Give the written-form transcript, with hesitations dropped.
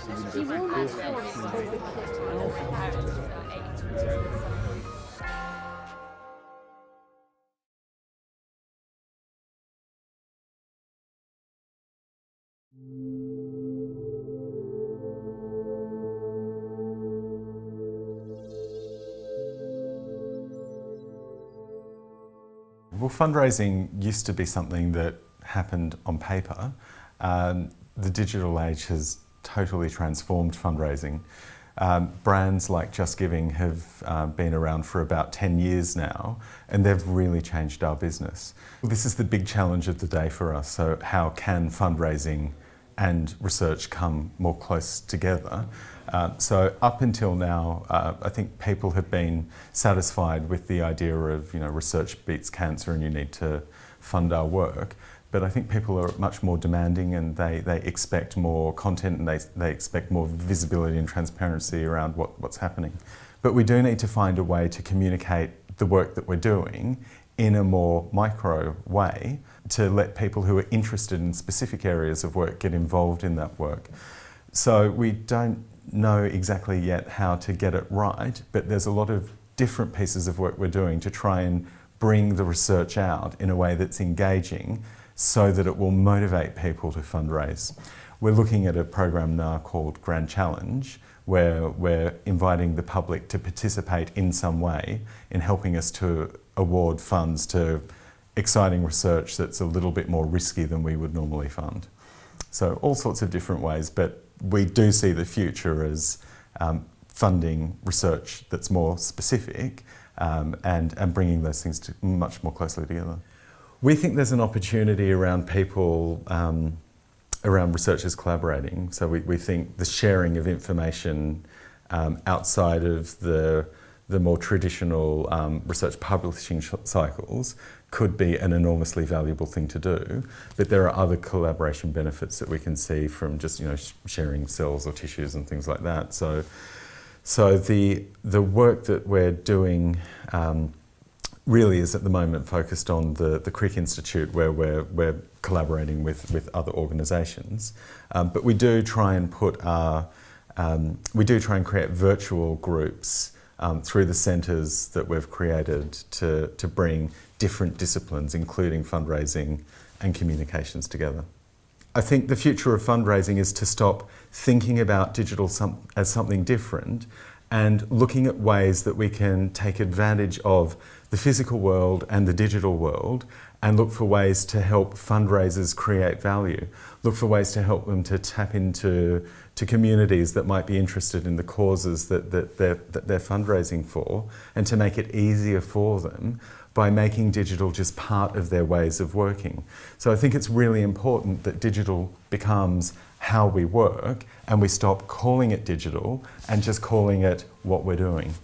He will not force the weakness of the parents to aid, which is the support. Well, fundraising used to be something that happened on paper. The digital age has totally transformed fundraising. Brands like Just Giving have been around for about 10 years now, and they've really changed our business. This is the big challenge of the day for us. So how can fundraising and research come more close together? So up until now, I think people have been satisfied with the idea of, research beats cancer and you need to fund our work. But I think people are much more demanding, and they expect more content, and they expect more visibility and transparency around what's happening. But we do need to find a way to communicate the work that we're doing in a more micro way to let people who are interested in specific areas of work get involved in that work. So we don't know exactly yet how to get it right, but there's a lot of different pieces of work we're doing to try and bring the research out in a way that's engaging so that it will motivate people to fundraise. We're looking at a program now called Grand Challenge, where we're inviting the public to participate in some way in helping us to award funds to exciting research that's a little bit more risky than we would normally fund. So all sorts of different ways, but we do see the future as funding research that's more specific and bringing those things much more closely together. We think there's an opportunity around people, around researchers collaborating. So we think the sharing of information outside of the more traditional research publishing cycles could be an enormously valuable thing to do. But there are other collaboration benefits that we can see from just sharing cells or tissues and things like that. So the work that we're doing really is at the moment focused on the Crick Institute, where we're collaborating with other organisations. But we do try and create virtual groups through the centres that we've created to bring different disciplines, including fundraising and communications, together. I think the future of fundraising is to stop thinking about digital as something different and looking at ways that we can take advantage of the physical world and the digital world and look for ways to help fundraisers create value. Look for ways to help them to tap into communities that might be interested in the causes that they're fundraising for, and to make it easier for them by making digital just part of their ways of working. So I think it's really important that digital becomes how we work, and we stop calling it digital and just calling it what we're doing.